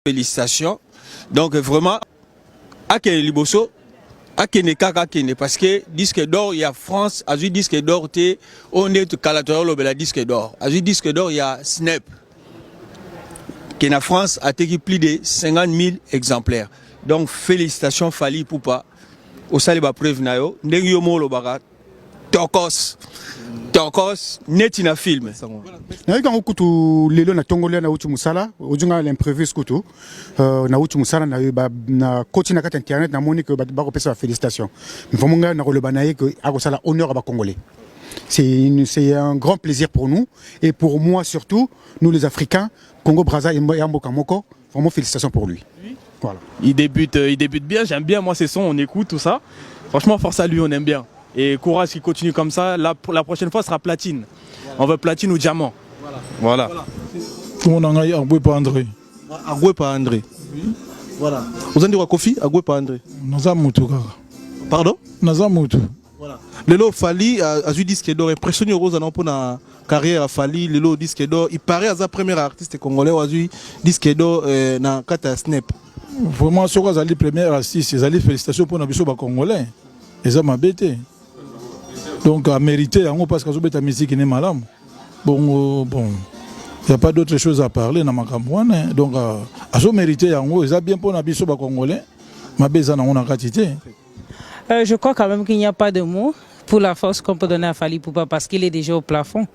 Félicitations. Donc vraiment, à Kene Liboso, à Kene Kaka Kene, parce que disque d'or, il y a France, à du disque d'or, on est Calatorolo, la disque d'or. À du disque d'or, il y a Snap. Qui en France a été plus de 50 000 exemplaires. Donc félicitations Fally Ipupa. Au saliba preuve nayo, ndengyomo lo baga Tokos. Tokos netina film. Na yika ukutu lelo na tongolea na uchu musala, ujunga l'imprévu skutu. Na uchu musala na coach na kata internet na moni que ba ko pesa félicitations. Mfomunga na ko banaye que akosala honneur à congolais. C'est un grand plaisir pour nous et pour moi surtout, nous les Africains, Congo Brazza et Mboka Moko, vraiment félicitations pour lui. Voilà. Il débute bien, j'aime bien moi ses sons, on écoute tout ça. Franchement force à lui, on aime bien. Et courage qu'il continue comme ça, la prochaine fois sera platine. Voilà. On veut platine ou diamant. Voilà. Tout le monde a Agoué par André. Agoué par André. Voilà. Vous avez dit quoi Kofi? Agoué par André. Nazamoutou. Pardon? Nazamoutou. Voilà. Lelo Fally a eu disque d'or, impressionné Rose pour la carrière à Fally, Lelo disque d'or. Il paraît à sa première artiste congolais a eu disque d'or dans Kata Snap. Vraiment, ce que les premiers artistes, ils félicitations pour les Congolais. Ils ont bêté. Donc, à mériter, parce que la musique est malade. Bon, il n'y a pas d'autre chose à parler dans ma campagne. Donc, à mériter, ils ont bien pour les Congolais. Ma besoin on a quantité. Je crois quand même qu'il n'y a pas de mots pour la force qu'on peut donner à Fally Ipupa parce qu'il est déjà au plafond.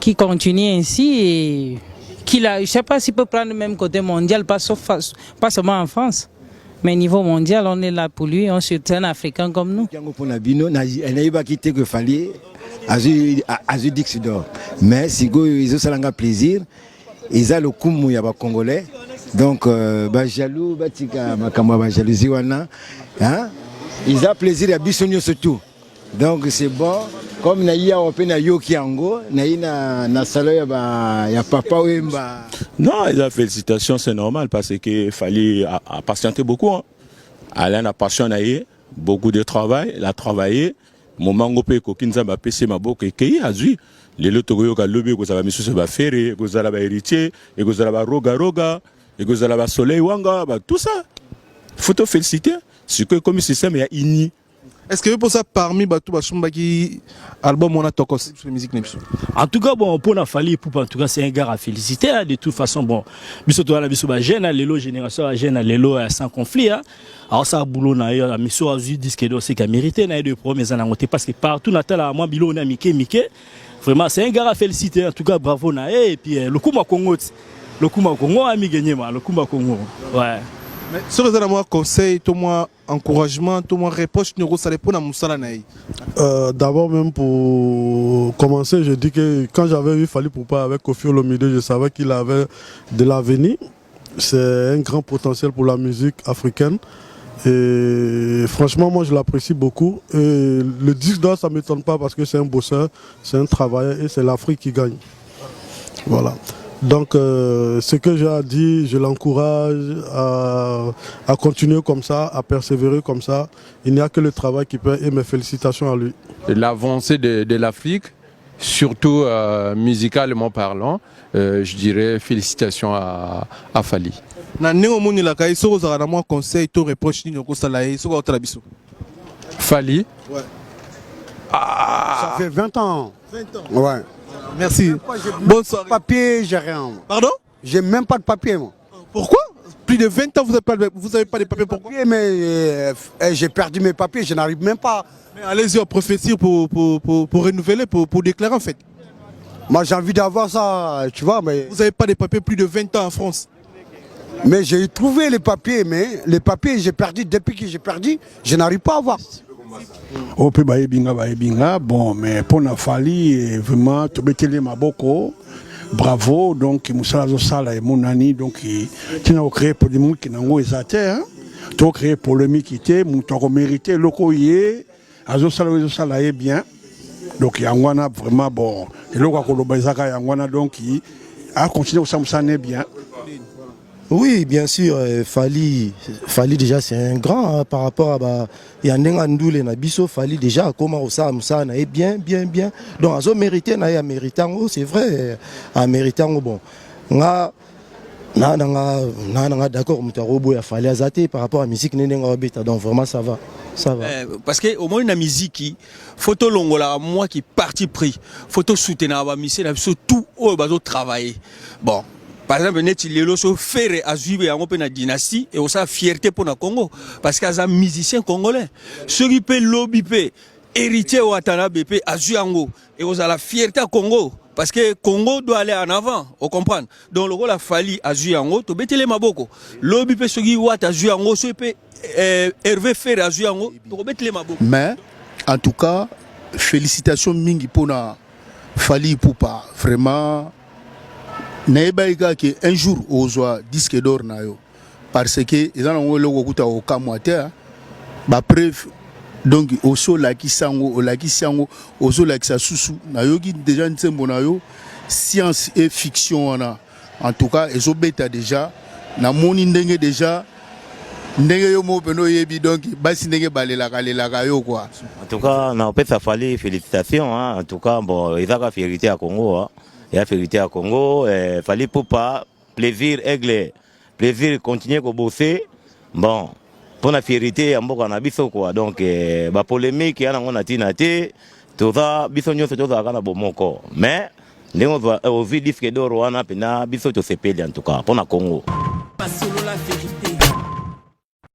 Qui continue ainsi et qu'il a, je ne sais pas s'il peut prendre le même côté mondial, pas seulement en France. Mais au niveau mondial, on est là pour lui, on est un Africain comme nous. Elle n'a pas quitté que Fally a eu disque d'or. Mais si ils ont un plaisir, ils ont le coup il y a Congolais. Donc, jaloux, jalousie, ils ont plaisir à Bissonio surtout. Donc c'est bon. Comme naïa open na yoki ango, naïna na salo ya papa wemba. Non, les félicitations c'est normal parce que Fally a patienté beaucoup. Hein. Alain a passionné, beaucoup de travail, il a travaillé. Mon mango pe kokinza ba pc maboko ekei azui. Lelo togoyo ka lobi ko za misu ba fere, ko za ba héritier, et ko za ba roga, et ko za ba soleil wanga, tout ça. Faut te féliciter. C'est que comme système il y a ini. Est-ce que pour ça, parmi tout qui album on a Tokos sur la musique Nepsu? En tout cas, bon, pour la Fally Ipupa, en tout cas, c'est un gars à féliciter. Hein, de toute façon, bon, biso to la biso ba jeune, l'élo génération jeune, l'élo sans conflit. Hein. Alors ça boulot na ya, miso a eu disque d'or, c'est qu'à mériter na de premiers années parce que partout natal à moi bilo na Mickey. Vraiment, c'est un gars à féliciter. En tout cas, bravo na et puis le Kuma Congo a mis gagné le Kuma Congo. Ouais. Mais ce que vous avez conseil, tout moi encouragement, tout moi réponse, nous ça répond à Moussala Naï. D'abord même pour commencer, je dis que quand j'avais vu Fally Ipupa avec Koffi Olomide, je savais qu'il avait de l'avenir. C'est un grand potentiel pour la musique africaine. Et franchement, moi je l'apprécie beaucoup. Et le disque d'or, ça ne m'étonne pas parce que c'est un bosseur, c'est un travailleur et c'est l'Afrique qui gagne. Voilà. Donc, ce que j'ai à dire, je l'encourage à continuer comme ça, à persévérer comme ça. Il n'y a que le travail qui peut, et mes félicitations à lui. L'avancée de l'Afrique, surtout musicalement parlant, je dirais félicitations à Fally. Fally. Ouais. Ça fait 20 ans. 20 ans. Ouais. Merci. Bonsoir. Papier, j'ai rien. Pardon? J'ai même pas de papier, moi. Pourquoi? Plus de 20 ans, vous n'avez pas de papier. Pourquoi? Mais j'ai perdu mes papiers, je n'arrive même pas. Mais allez-y en prophétie pour renouveler, pour déclarer en fait. Moi j'ai envie d'avoir ça, tu vois. Mais vous n'avez pas de papiers plus de 20 ans en France? Mais j'ai trouvé les papiers, mais les papiers j'ai perdu, depuis que j'ai perdu, je n'arrive pas à avoir. On peut baïbinga, bon, mais pour la Fally, vraiment, tu peux télé maboko, bravo, donc, Moussa Sala et mon ami, donc, tu n'as créé pour des gens qui n'ont pas été, tu as créé pour le Mikité, tu as mérité, le courrier, Azo Sala est bien, donc, il y a vraiment, bon, et le Kolobaïsaka, il y a donc, qui a continué au Samsané bien. Oui, bien sûr, Fally déjà c'est un grand hein, par rapport à Yandenga Ndoule et Nabiso, Fally déjà comment ça est bien. Donc à mérité c'est vrai, à méritant bon. d'accord, Moutarobo a fallu azater par rapport à la musique, donc vraiment ça va. Ça va. Parce que au moins la musique qui photo longola moi qui parti pris photo soutenir la musique surtout au bateau travailler bon par exemple net il est so faire à suivre en open dynastie et aussi fierté pour le Congo parce qu'il y a un musicien congolais ceux qui peut lobby héritier au Atana BP à Zuango et aussi la fierté à Congo parce que Congo doit aller en avant, vous comprenez. Donc le rôle a fallu à Zuango to betele maboko lobby peut ceux qui wat à Zuango ce peut Hervé faire à Zuango to betele maboko. Mais en tout cas félicitations mingi pour na Fally Ipupa vraiment naïbaïka que un jour ozwa disque d'or na yo parce que ils ont le kokuta au kamwate ba preuve donc oso la kisango oso la kisasusu na yo qui déjà nsembo na yo science et fiction en tout cas ezo beta déjà na moni ndenge déjà ndenge yo mo peno yebi donc basi ndenge balelaka yo quoi. En tout cas na opesa Fally félicitations hein. En tout cas bon izaka fierté à Congo hein. Il y a fierté à Congo Fally Ipupa plaisir aigle plaisir continuer ko bosser bon pour la fierté en boka na biso quoi donc ba polémique yana ngona tina te toza biso nyonso toza kana bomoko mais ndenge on va au disque d'or wana pena biso to sepeli en tout cas pour na Congo.